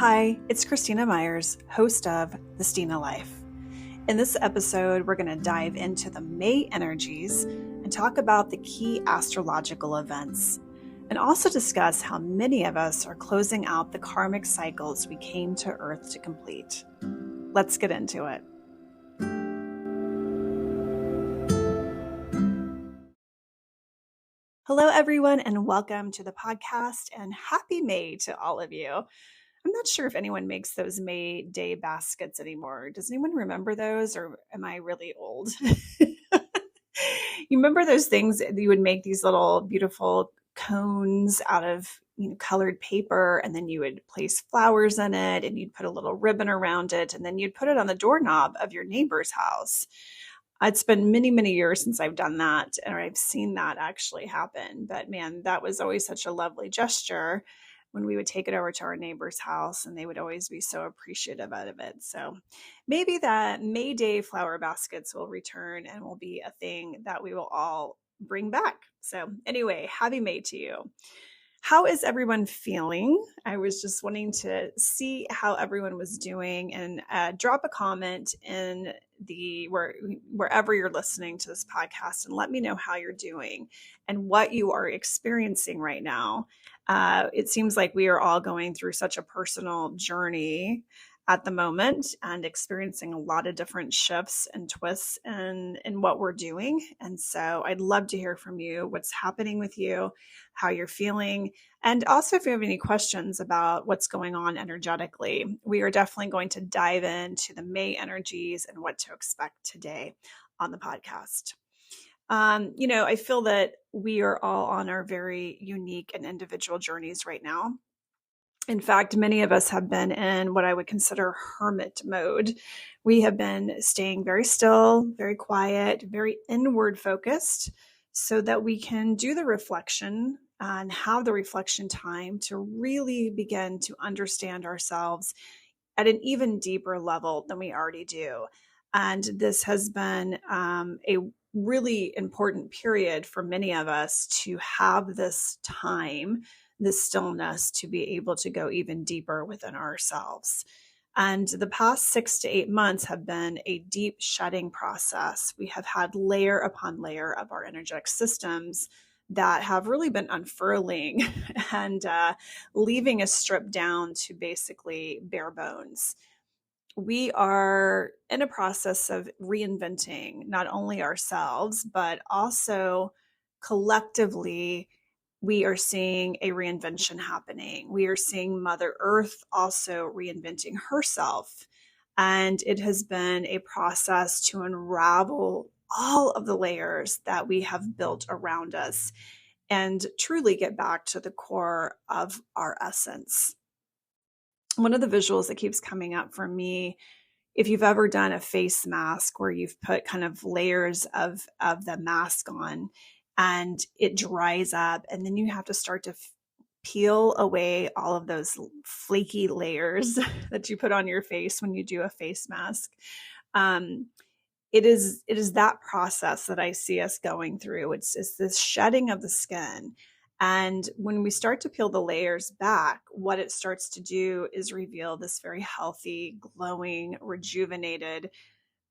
Hi, it's Christina Myers, host of The Stina Life. In this episode, we're going to dive into the May energies and talk about the key astrological events, and also discuss how many of us are closing out the karmic cycles we came to Earth to complete. Let's get into it. Hello, everyone, and welcome to the podcast, and happy May to all of you. I'm not sure if anyone makes those May Day baskets anymore. Does anyone remember those, or am I really old? You remember those things that you would make, these little beautiful cones out of colored paper, and then you would place flowers in it, and you'd put a little ribbon around it, and then you'd put it on the doorknob of your neighbor's house. It's been many, many years since I've done that, and I've seen that actually happen. But man, that was always such a lovely gesture when we would take it over to our neighbor's house, and they would always be so appreciative of it. So maybe that May Day flower baskets will return and will be a thing that we will all bring back. So anyway, happy May to you. How is everyone feeling? I was just wanting to see how everyone was doing, and drop a comment in wherever you're listening to this podcast, and let me know how you're doing and what you are experiencing right now. It seems like we are all going through such a personal journey at the moment and experiencing a lot of different shifts and twists in what we're doing. And so I'd love to hear from you, what's happening with you, how you're feeling. And also, if you have any questions about what's going on energetically, we are definitely going to dive into the May energies and what to expect today on the podcast. I feel that we are all on our very unique and individual journeys right now. In fact, many of us have been in what I would consider hermit mode. We have been staying very still, very quiet, very inward focused, so that we can do the reflection and have the reflection time to really begin to understand ourselves at an even deeper level than we already do. And this has been a really important period for many of us to have this time, this stillness, to be able to go even deeper within ourselves. And the past 6 to 8 months have been a deep shedding process. We have had layer upon layer of our energetic systems that have really been unfurling and leaving us stripped down to basically bare bones. We are in a process of reinventing not only ourselves, but also collectively, we are seeing a reinvention happening. We are seeing Mother Earth also reinventing herself. And it has been a process to unravel all of the layers that we have built around us and truly get back to the core of our essence. One of the visuals that keeps coming up for me, if you've ever done a face mask where you've put kind of layers of the mask on and it dries up, and then you have to start to peel away all of those flaky layers that you put on your face when you do a face mask. It is that process that I see us going through. It's this shedding of the skin. And when we start to peel the layers back, what it starts to do is reveal this very healthy, glowing, rejuvenated,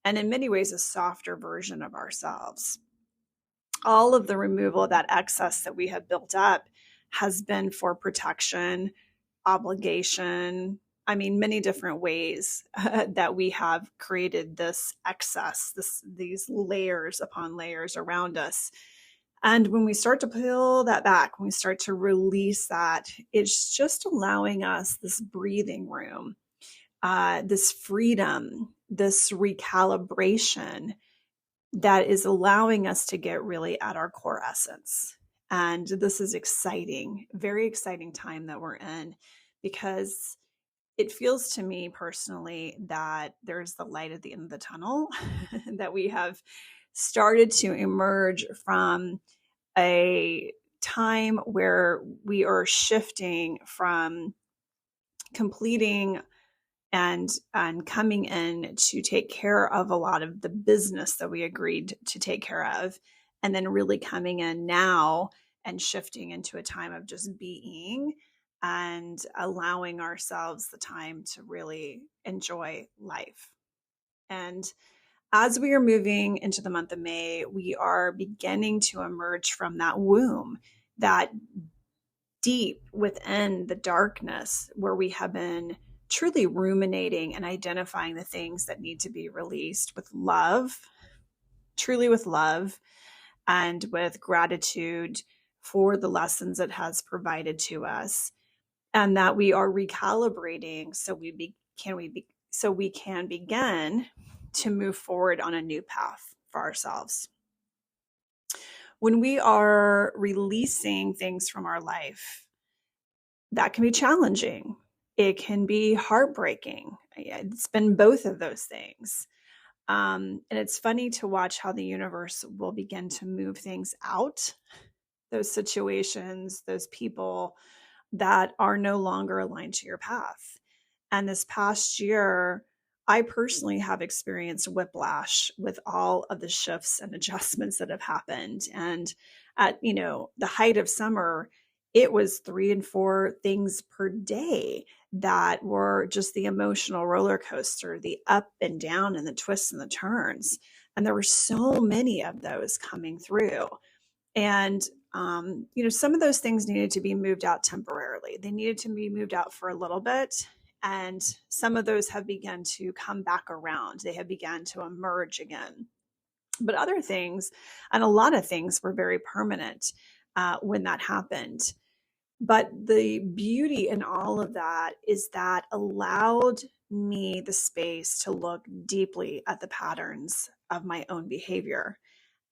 and in many ways, a softer version of ourselves. All of the removal of that excess that we have built up has been for protection, obligation. I mean, many different ways that we have created this excess, these layers upon layers around us. And when we start to peel that back, when we start to release that, it's just allowing us this breathing room, this freedom, this recalibration that is allowing us to get really at our core essence. And this is exciting, very exciting time that we're in, because it feels to me personally that there's the light at the end of the tunnel, that we have started to emerge from a time where we are shifting from completing and coming in to take care of a lot of the business that we agreed to take care of, and then really coming in now and shifting into a time of just being and allowing ourselves the time to really enjoy life. And as we are moving into the month of May, we are beginning to emerge from that womb, that deep within the darkness where we have been truly ruminating and identifying the things that need to be released with love, truly with love, and with gratitude for the lessons it has provided to us, and that we are recalibrating so we can begin to move forward on a new path for ourselves. When we are releasing things from our life, that can be challenging. It can be heartbreaking. It's been both of those things. And it's funny to watch how the universe will begin to move things out, those situations, those people that are no longer aligned to your path. And this past year, I personally have experienced whiplash with all of the shifts and adjustments that have happened. And at, the height of summer, it was 3 and 4 things per day that were just the emotional roller coaster, the up and down and the twists and the turns. And there were so many of those coming through. And, some of those things needed to be moved out temporarily. They needed to be moved out for a little bit. And some of those have begun to come back around. They have begun to emerge again. But other things, and a lot of things, were very permanent when that happened. But the beauty in all of that is that allowed me the space to look deeply at the patterns of my own behavior.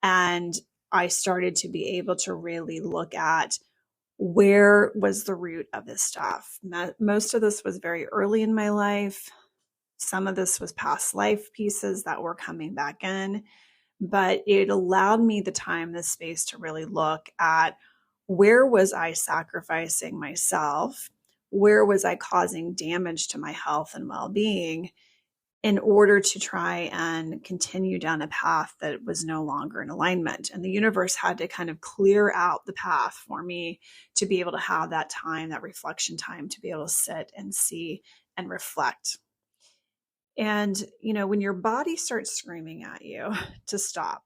And I started to be able to really look at where was the root of this stuff. Most of this was very early in my life. Some of this was past life pieces that were coming back in, but it allowed me the time, the space to really look at where was I sacrificing myself? Where was I causing damage to my health and well-being in order to try and continue down a path that was no longer in alignment? And the universe had to kind of clear out the path for me to be able to have that time, that reflection time, to be able to sit and see and reflect. And, when your body starts screaming at you to stop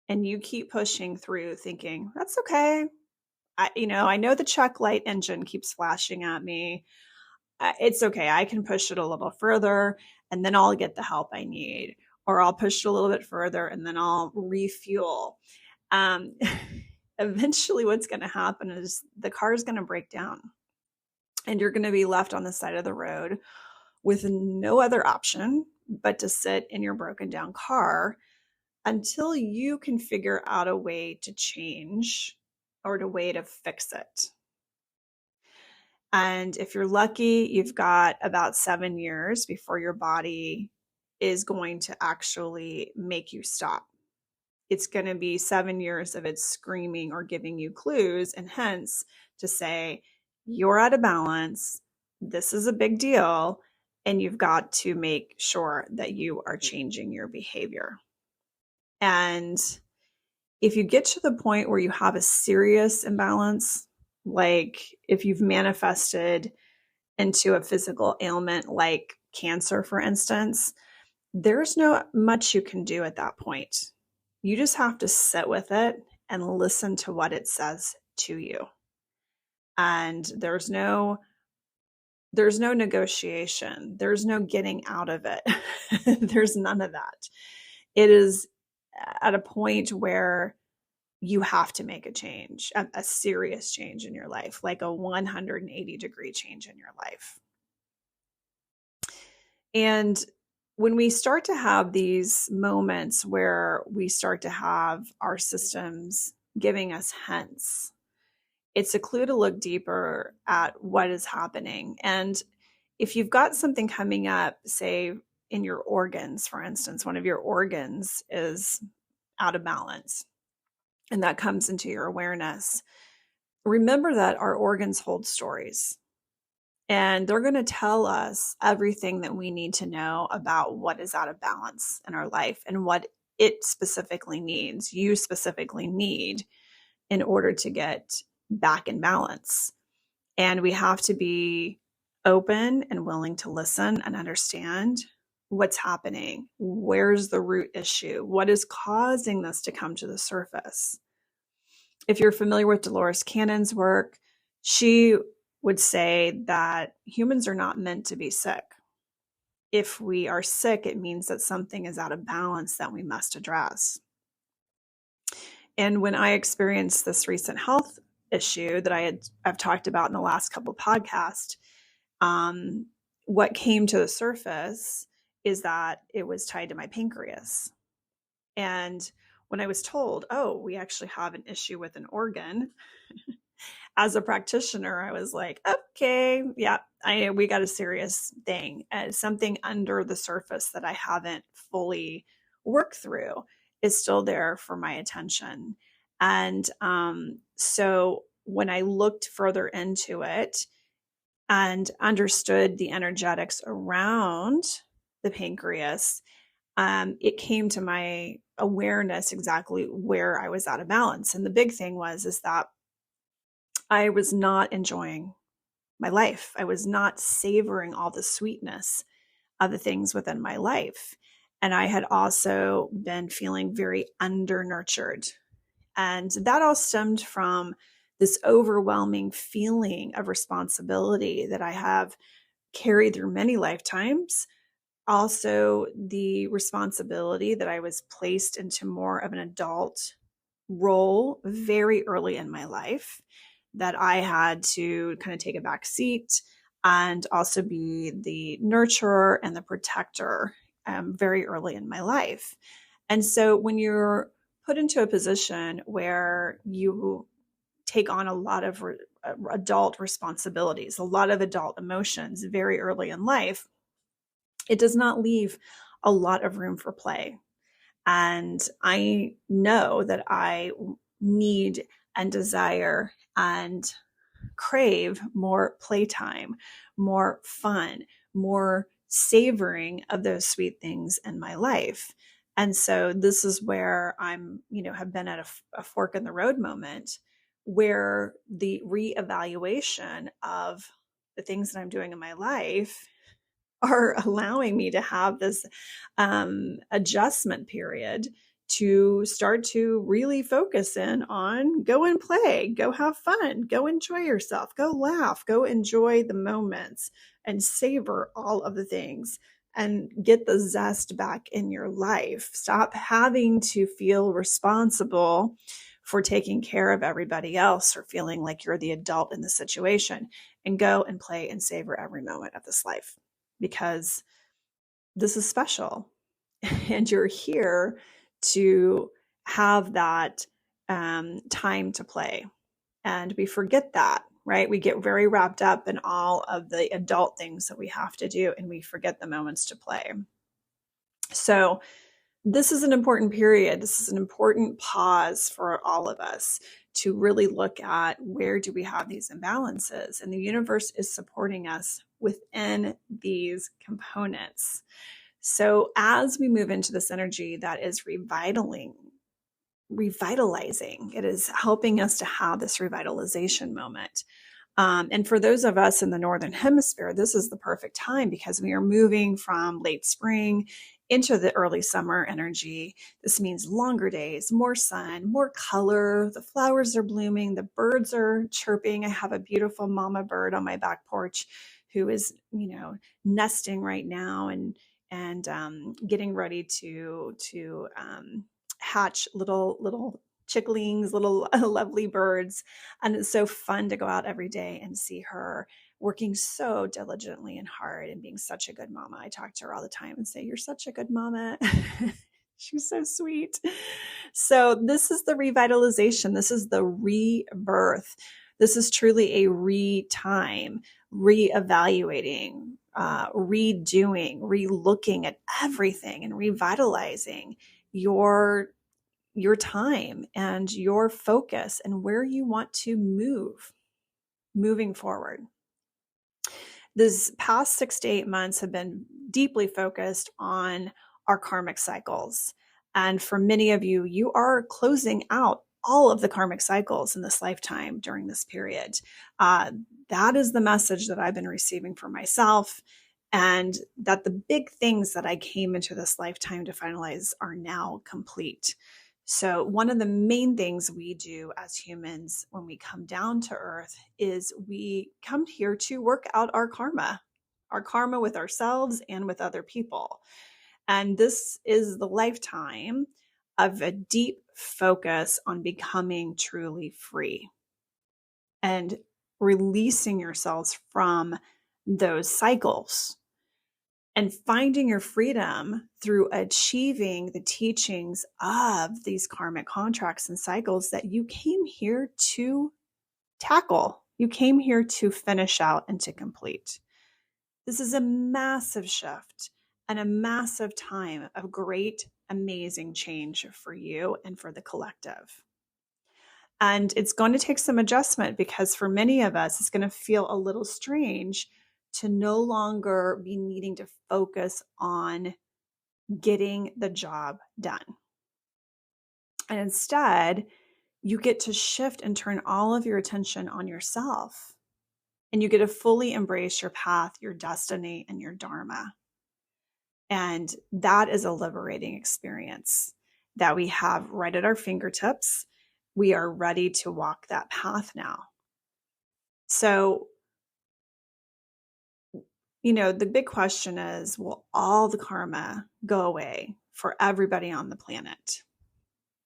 and you keep pushing through thinking, that's okay. I know the check light engine keeps flashing at me. It's okay. I can push it a little further and then I'll get the help I need, or I'll push it a little bit further and then I'll refuel. Eventually what's going to happen is the car is going to break down and you're going to be left on the side of the road with no other option but to sit in your broken down car until you can figure out a way to change or a way to fix it. And if you're lucky, you've got about 7 years before your body is going to actually make you stop. It's going to be 7 years of it screaming or giving you clues and hints to say, you're out of balance. This is a big deal. And you've got to make sure that you are changing your behavior. And if you get to the point where you have a serious imbalance, like if you've manifested into a physical ailment like cancer, for instance, there's no much you can do at that point. You just have to sit with it and listen to what it says to you. And there's no negotiation. There's no getting out of it. There's none of that. It is at a point where you have to make a change, a serious change in your life, like a 180-degree change in your life. And when we start to have these moments where we start to have our systems giving us hints, it's a clue to look deeper at what is happening. And if you've got something coming up, say in your organs, for instance, one of your organs is out of balance, and that comes into your awareness, remember that our organs hold stories. And they're going to tell us everything that we need to know about what is out of balance in our life and what it specifically needs, you specifically need, in order to get back in balance. And we have to be open and willing to listen and understand what's happening. Where's the root issue? What is causing this to come to the surface? If you're familiar with Dolores Cannon's work, she would say that humans are not meant to be sick. If we are sick, it means that something is out of balance that we must address. And when I experienced this recent health issue that I've talked about in the last couple of podcasts, what came to the surface is that it was tied to my pancreas. And when I was told, oh, we actually have an issue with an organ, as a practitioner, I was like, okay, yeah, we got a serious thing. Something under the surface that I haven't fully worked through is still there for my attention. And so when I looked further into it and understood the energetics around the pancreas, it came to my awareness exactly where I was out of balance. And the big thing is that I was not enjoying my life. I was not savoring all the sweetness of the things within my life. And I had also been feeling very under-nurtured. And that all stemmed from this overwhelming feeling of responsibility that I have carried through many lifetimes. Also, the responsibility that I was placed into more of an adult role very early in my life, that I had to kind of take a back seat and also be the nurturer and the protector very early in my life. And so when you're put into a position where you take on a lot of adult responsibilities, a lot of adult emotions very early in life, it does not leave a lot of room for play. And I know that I need and desire and crave more playtime, more fun, more savoring of those sweet things in my life. And so this is where have been at a fork in the road moment, where the reevaluation of the things that I'm doing in my life are allowing me to have this adjustment period to start to really focus in on go and play, go have fun, go enjoy yourself, go laugh, go enjoy the moments and savor all of the things and get the zest back in your life. Stop having to feel responsible for taking care of everybody else or feeling like you're the adult in the situation, and go and play and savor every moment of this life, because this is special and you're here to have that time to play. And we forget that, right? We get very wrapped up in all of the adult things that we have to do, and we forget the moments to play. So this is an important period. This is an important pause for all of us to really look at, where do we have these imbalances? And the universe is supporting us within these components. So as we move into this energy that is revitalizing, it is helping us to have this revitalization moment. And for those of us in the Northern Hemisphere, this is the perfect time, because we are moving from late spring into the early summer energy. This means longer days, more sun, more color. The flowers are blooming. The birds are chirping. I have a beautiful mama bird on my back porch who is, nesting right now and getting ready to hatch little chicklings, little lovely birds. And it's so fun to go out every day and see her working so diligently and hard and being such a good mama. I talk to her all the time and say, you're such a good mama. She's so sweet. So this is the revitalization. This is the rebirth. This is truly a re-time, reevaluating, redoing, relooking at everything and revitalizing your time and your focus and where you want to moving forward. This past 6 to 8 months have been deeply focused on our karmic cycles. And for many of you, you are closing out all of the karmic cycles in this lifetime during this period. That is the message that I've been receiving for myself, and that the big things that I came into this lifetime to finalize are now complete. So one of the main things we do as humans when we come down to earth is we come here to work out our karma with ourselves and with other people. And this is the lifetime of a deep focus on becoming truly free and releasing yourselves from those cycles and finding your freedom through achieving the teachings of these karmic contracts and cycles that you came here to tackle. You came here to finish out and to complete. This is a massive shift and a massive time of great, amazing change for you and for the collective. And it's going to take some adjustment, because for many of us, it's going to feel a little strange to no longer be needing to focus on getting the job done. And instead, you get to shift and turn all of your attention on yourself. And you get to fully embrace your path, your destiny, and your dharma. And that is a liberating experience that we have right at our fingertips. We are ready to walk that path now. So, the big question is, will all the karma go away for everybody on the planet?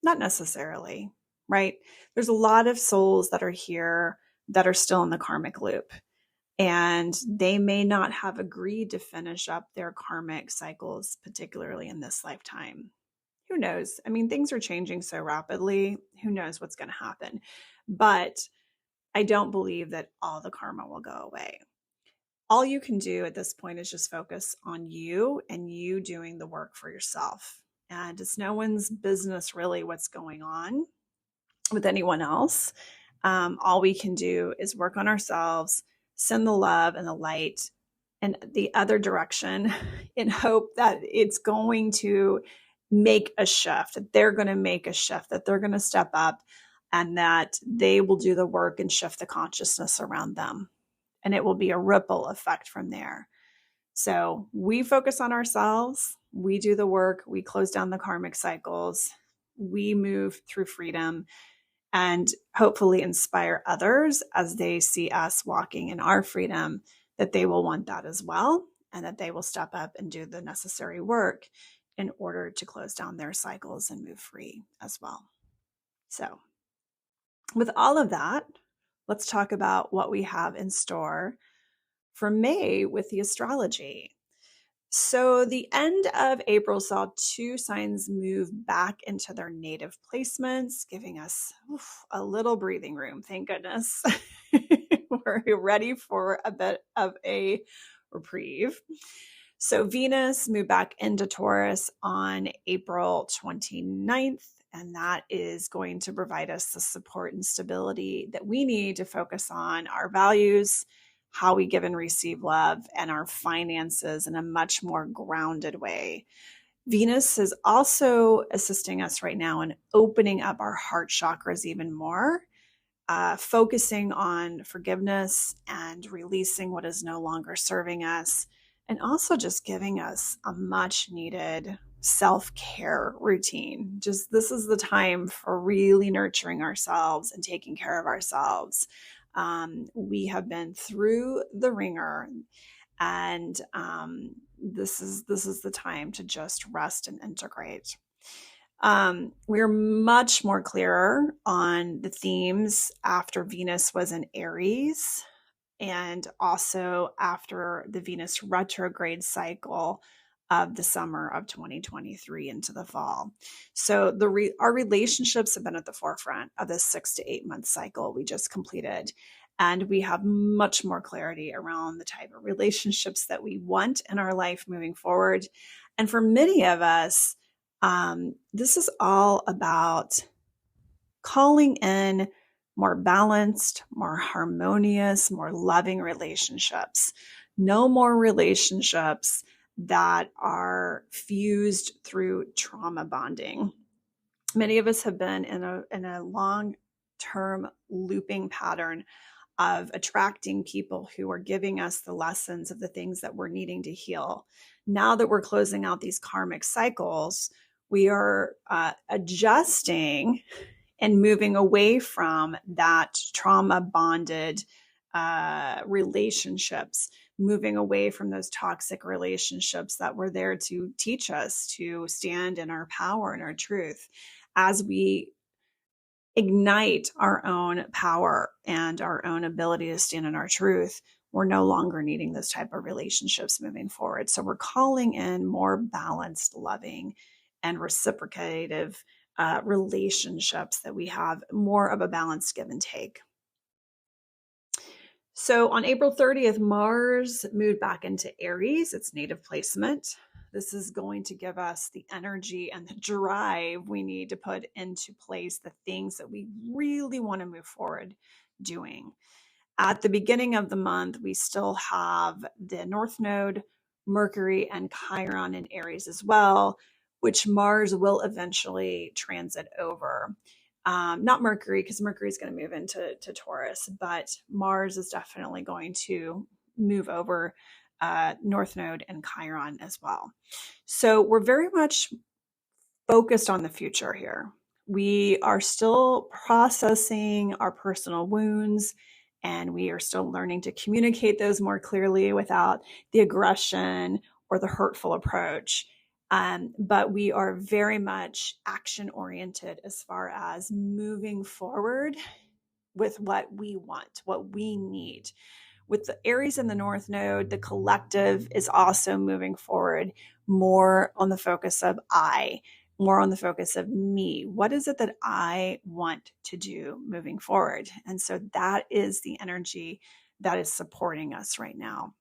Not necessarily, right? There's a lot of souls that are here that are still in the karmic loop, and they may not have agreed to finish up their karmic cycles, particularly in this lifetime. Who knows? I mean, things are changing so rapidly. Who knows what's going to happen? But I don't believe that all the karma will go away. All you can do at this point is just focus on you and you doing the work for yourself. And it's no one's business really what's going on with anyone else. All we can do is work on ourselves, send the love and the light in the other direction in hope that it's going to make a shift, that they're going to make a shift, that they're going to step up, and that they will do the work and shift the consciousness around them. And it will be a ripple effect from there. So we focus on ourselves, we do the work, we close down the karmic cycles, we move through freedom, and hopefully inspire others as they see us walking in our freedom, that they will want that as well, and that they will step up and do the necessary work in order to close down their cycles and move free as well. So with all of that, let's talk about what we have in store for May with the astrology. So the end of April saw 2 signs move back into their native placements, giving us a little breathing room. Thank goodness. We're ready for a bit of a reprieve. So Venus moved back into Taurus on April 29th, and that is going to provide us the support and stability that we need to focus on our values, how we give and receive love, and our finances in a much more grounded way. Venus is also assisting us right now in opening up our heart chakras even more, focusing on forgiveness and releasing what is no longer serving us, and also just giving us a much needed self-care routine. Just this is the time for really nurturing ourselves and taking care of ourselves. We have been through the ringer, and this is the time to just rest and integrate. We're much more clearer on the themes after Venus was in Aries, and also after the Venus retrograde cycle of the summer of 2023 into the fall. So our relationships have been at the forefront of this 6 to 8 month cycle we just completed. And we have much more clarity around the type of relationships that we want in our life moving forward. And for many of us, this is all about calling in more balanced, more harmonious, more loving relationships. No more relationships that are fused through trauma bonding. Many of us have been in a long-term looping pattern of attracting people who are giving us the lessons of the things that we're needing to heal. Now that we're closing out these karmic cycles, we are adjusting and moving away from that trauma bonded relationships, moving away from those toxic relationships that were there to teach us to stand in our power and our truth. As we ignite our own power and our own ability to stand in our truth, we're no longer needing those type of relationships moving forward. So we're calling in more balanced, loving, and reciprocative relationships that we have more of a balanced give and take. So on April 30th, Mars moved back into Aries, its native placement. This is going to give us the energy and the drive we need to put into place the things that we really want to move forward doing. At the beginning of the month, we still have the North Node, Mercury, and Chiron in Aries as well, which Mars will eventually transit over. Not Mercury, because Mercury is going to move into Taurus, but Mars is definitely going to move over North Node and Chiron as well. So we're very much focused on the future here. We are still processing our personal wounds, and we are still learning to communicate those more clearly without the aggression or the hurtful approach. But we are very much action oriented as far as moving forward with what we want, what we need. With the Aries in the North Node, the collective is also moving forward more on the focus of I, more on the focus of me. What is it that I want to do moving forward? And so that is the energy that is supporting us right now.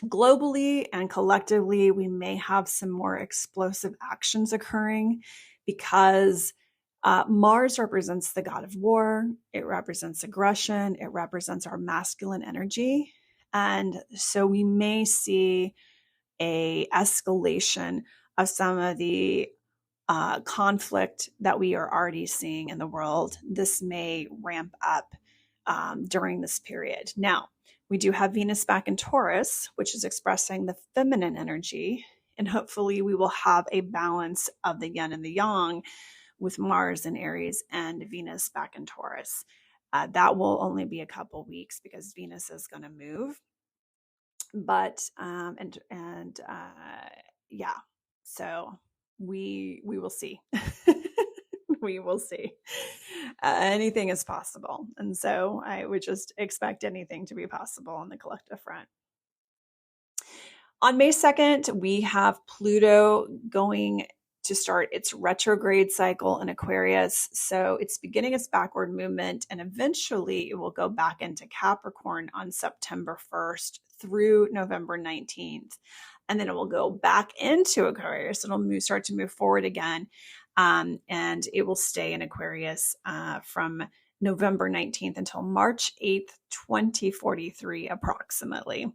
Globally and collectively, we may have some more explosive actions occurring because Mars represents the god of war. It represents aggression. It represents our masculine energy. And so we may see a escalation of some of the conflict that we are already seeing in the world. This may ramp up during this period. Now, we do have Venus back in Taurus, which is expressing the feminine energy. And hopefully we will have a balance of the yin and the yang with Mars in Aries and Venus back in Taurus. That will only be a couple weeks because Venus is going to move. But yeah, so we will see. We will see. Anything is possible, and so I would just expect anything to be possible on the collective front. On May 2nd, we have Pluto going to start its retrograde cycle in Aquarius. So it's beginning its backward movement, and eventually it will go back into Capricorn on September 1st through November 19th. And then it will go back into Aquarius. It'll start to move forward again. And it will stay in Aquarius from November 19th until March 8th, 2043, approximately.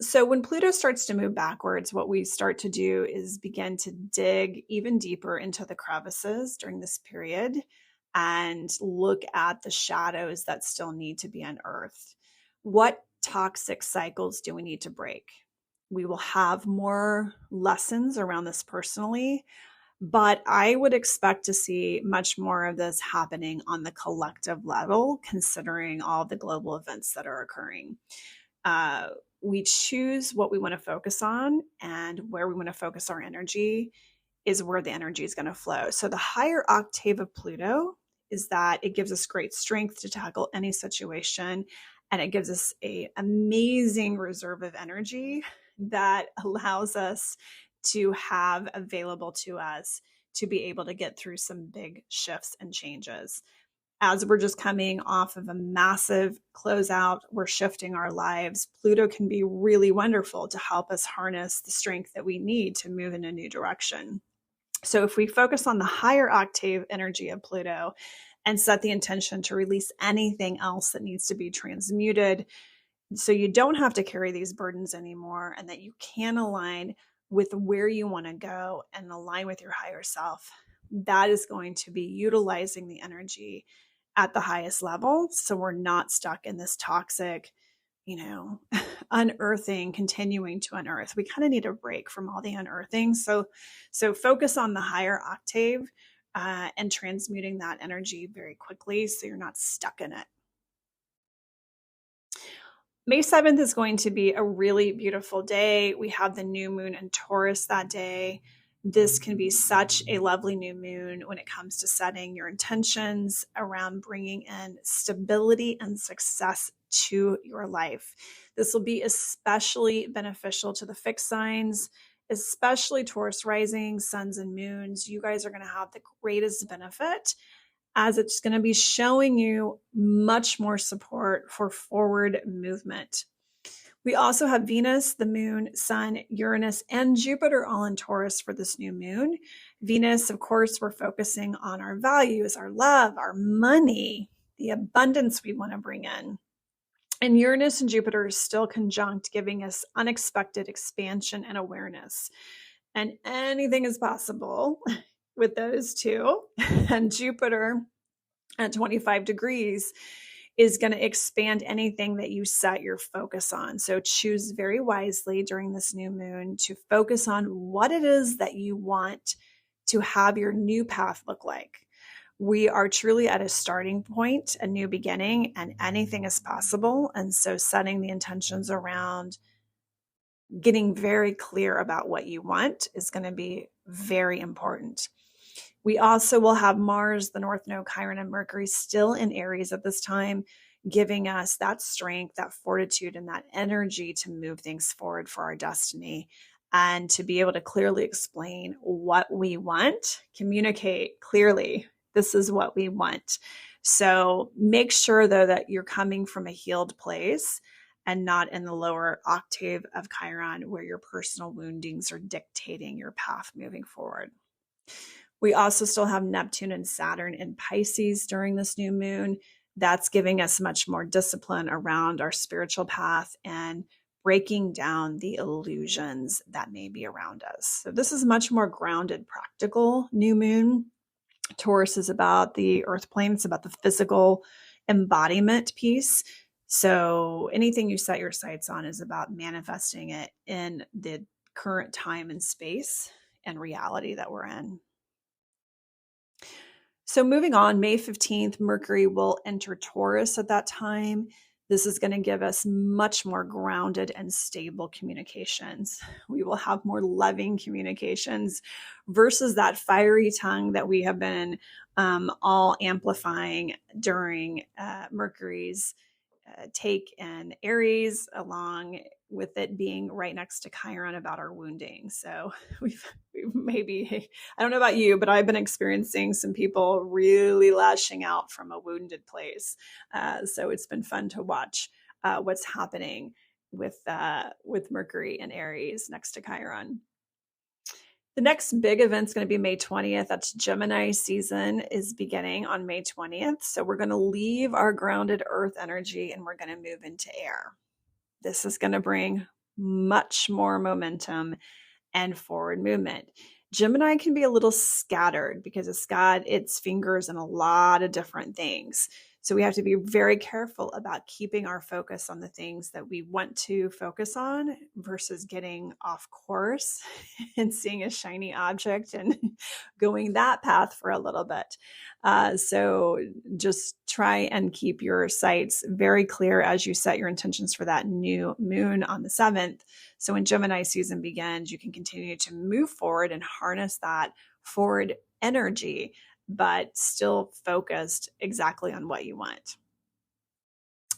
So when Pluto starts to move backwards, what we start to do is begin to dig even deeper into the crevices during this period and look at the shadows that still need to be unearthed. What toxic cycles do we need to break? We will have more lessons around this personally, but I would expect to see much more of this happening on the collective level, considering all the global events that are occurring. We choose what we want to focus on, and where we want to focus our energy is where the energy is going to flow. So the higher octave of Pluto is that it gives us great strength to tackle any situation, and it gives us an amazing reserve of energy that allows us to have available to us to be able to get through some big shifts and changes. As we're just coming off of a massive closeout, we're shifting our lives. Pluto can be really wonderful to help us harness the strength that we need to move in a new direction. So if we focus on the higher octave energy of Pluto and set the intention to release anything else that needs to be transmuted, so you don't have to carry these burdens anymore, and that you can align with where you want to go and align with your higher self, that is going to be utilizing the energy at the highest level. So we're not stuck in this toxic, unearthing, continuing to unearth. We kind of need a break from all the unearthing. So focus on the higher octave and transmuting that energy very quickly so you're not stuck in it. May 7th is going to be a really beautiful day. We have the new moon in Taurus that day. This can be such a lovely new moon when it comes to setting your intentions around bringing in stability and success to your life. This will be especially beneficial to the fixed signs, especially Taurus rising, suns and moons. You guys are going to have the greatest benefit, as it's going to be showing you much more support for forward movement. We also have Venus, the moon, sun, Uranus, and Jupiter all in Taurus for this new moon. Venus, of course, we're focusing on our values, our love, our money, the abundance we want to bring in. And Uranus and Jupiter are still conjunct, giving us unexpected expansion and awareness. And anything is possible with those two. And Jupiter at 25 degrees is going to expand anything that you set your focus on. So choose very wisely during this new moon to focus on what it is that you want to have your new path look like. We are truly at a starting point, a new beginning, and anything is possible. And so setting the intentions around getting very clear about what you want is going to be very important. We also will have Mars, the North Node, Chiron, and Mercury still in Aries at this time, giving us that strength, that fortitude, and that energy to move things forward for our destiny and to be able to clearly explain what we want, communicate clearly, this is what we want. So make sure, though, that you're coming from a healed place and not in the lower octave of Chiron where your personal woundings are dictating your path moving forward. We also still have Neptune and Saturn in Pisces during this new moon. That's giving us much more discipline around our spiritual path and breaking down the illusions that may be around us. So this is much more grounded, practical new moon. Taurus is about the earth plane. It's about the physical embodiment piece. So anything you set your sights on is about manifesting it in the current time and space and reality that we're in. So moving on, May 15th, Mercury will enter Taurus at that time. This is going to give us much more grounded and stable communications. We will have more loving communications versus that fiery tongue that we have been all amplifying during Mercury's take in Aries, along with it being right next to Chiron about our wounding. So we've maybe, I don't know about you, but I've been experiencing some people really lashing out from a wounded place. So it's been fun to watch what's happening with Mercury and Aries next to Chiron. The next big event is going to be May 20th. That's Gemini season is beginning on May 20th. So we're going to leave our grounded earth energy and we're going to move into air. This is going to bring much more momentum and forward movement. Gemini can be a little scattered because it's got its fingers in a lot of different things. So we have to be very careful about keeping our focus on the things that we want to focus on versus getting off course and seeing a shiny object and going that path for a little bit. So just try and keep your sights very clear as you set your intentions for that new moon on the 7th. So when Gemini season begins, you can continue to move forward and harness that forward energy, but still focused exactly on what you want.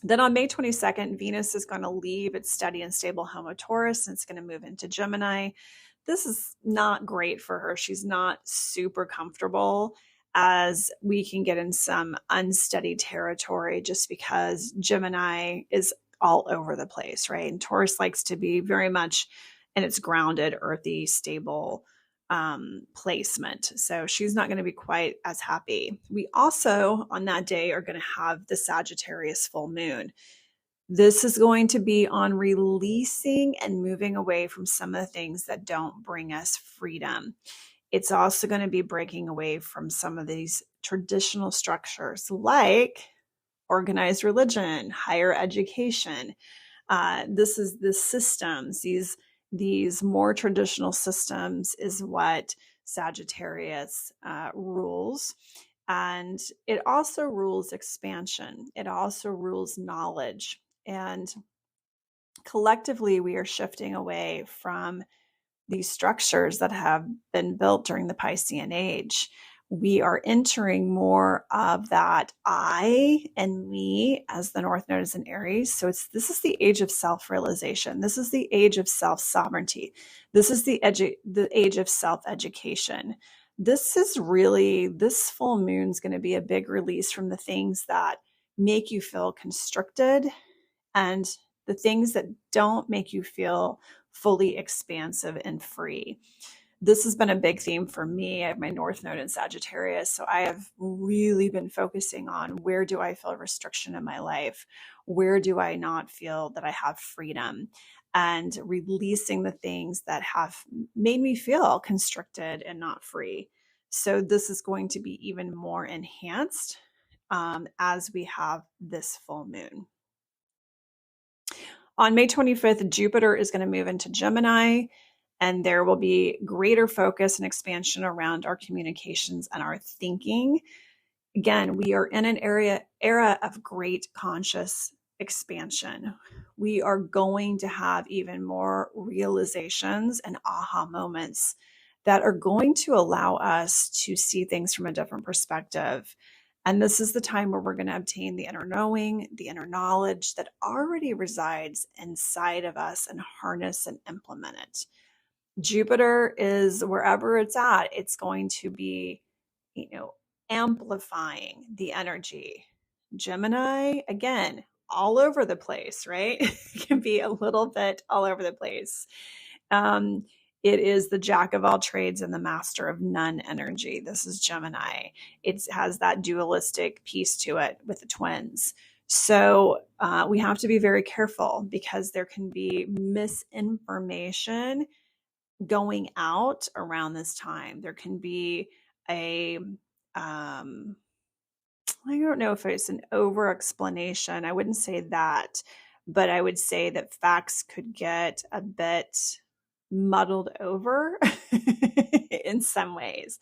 Then on May 22nd, Venus is going to leave its steady and stable home of Taurus, and it's going to move into Gemini. This is not great for her. She's not super comfortable, as we can get in some unsteady territory just because Gemini is all over the place, right? And Taurus likes to be very much in its grounded, earthy, stable placement. So she's not going to be quite as happy. We also, on that day, are going to have the Sagittarius full moon. This is going to be on releasing and moving away from some of the things that don't bring us freedom. It's also going to be breaking away from some of these traditional structures like organized religion, higher education. This is the systems, these more traditional systems is what Sagittarius rules. And it also rules expansion. It also rules knowledge. And collectively, we are shifting away from these structures that have been built during the Piscean age. We are entering more of that I and me as the North Node is in Aries. So this is the age of self-realization. This is the age of self-sovereignty. This is the age of self-education. This full moon is going to be a big release from the things that make you feel constricted and the things that don't make you feel fully expansive and free. This has been a big theme for me. I have my North Node in Sagittarius, so I have really been focusing on where do I feel restriction in my life? Where do I not feel that I have freedom? And releasing the things that have made me feel constricted and not free. So this is going to be even more enhanced as we have this full moon. On May 25th, Jupiter is going to move into Gemini, and there will be greater focus and expansion around our communications and our thinking. Again, we are in an era of great conscious expansion. We are going to have even more realizations and aha moments that are going to allow us to see things from a different perspective. And this is the time where we're going to obtain the inner knowing, the inner knowledge that already resides inside of us and harness and implement it. Jupiter is wherever it's at, it's going to be, amplifying the energy. Gemini, again, all over the place, right? It can be a little bit all over the place. It is the jack of all trades and the master of none energy. This is Gemini. It has that dualistic piece to it with the twins. So we have to be very careful because there can be misinformation going out around this time. There can be I don't know if it's an over explanation. I wouldn't say that, but I would say that facts could get a bit muddled over in some ways.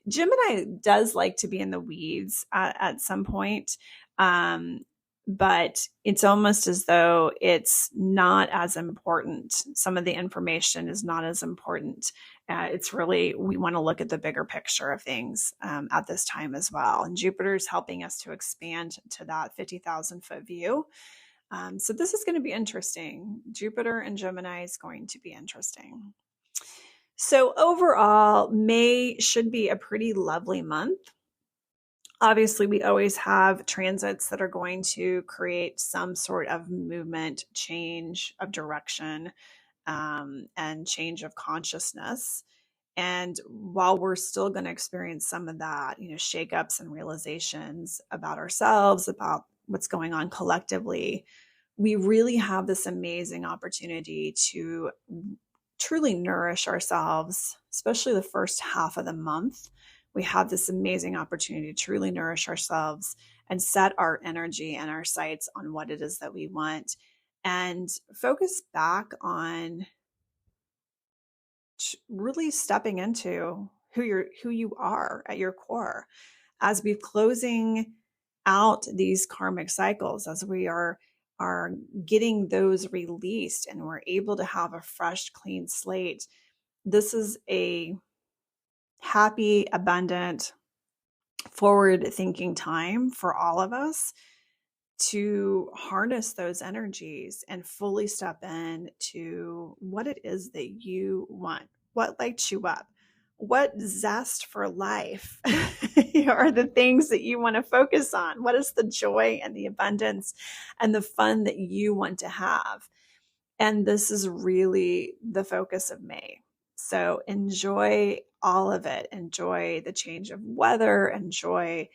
Gemini does like to be in the weeds at some point, but it's almost as though it's not as important. Some of the information is not as important. It's really, we want to look at the bigger picture of things at this time as well. And Jupiter is helping us to expand to that 50,000 foot view. So this is going to be interesting. Jupiter and Gemini is going to be interesting. So overall, May should be a pretty lovely month. Obviously, we always have transits that are going to create some sort of movement, change of direction, and change of consciousness. And while we're still going to experience some of that, shakeups and realizations about ourselves, about what's going on collectively, we really have this amazing opportunity to truly nourish ourselves, especially the first half of the month. We have this amazing opportunity to truly nourish ourselves and set our energy and our sights on what it is that we want and focus back on really stepping into who you are at your core as we're closing out these karmic cycles, as we are getting those released and we're able to have a fresh, clean slate. This is a happy, abundant, forward-thinking time for all of us to harness those energies and fully step in to what it is that you want, what lights you up, what zest for life are the things that you want to focus on. What is the joy and the abundance and the fun that you want to have? And this is really the focus of May. So enjoy all of it. Enjoy the change of weather. Enjoy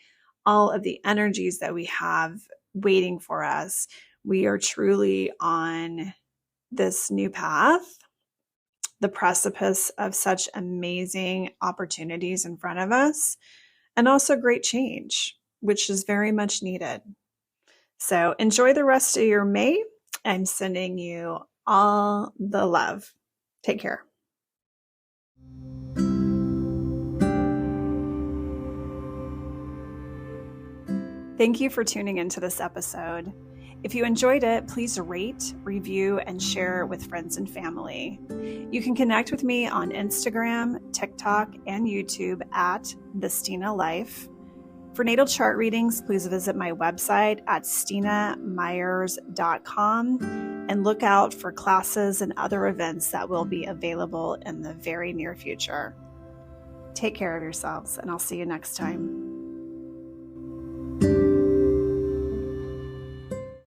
all of the energies that we have waiting for us. We are truly on this new path the precipice of such amazing opportunities in front of us, and also great change, which is very much needed. So enjoy the rest of your May. I'm sending you all the love. Take care. Thank you for tuning into this episode. If you enjoyed it, please rate, review, and share with friends and family. You can connect with me on Instagram, TikTok, and YouTube at The Stina Life. For natal chart readings, please visit my website at stinamyers.com and look out for classes and other events that will be available in the very near future. Take care of yourselves, and I'll see you next time.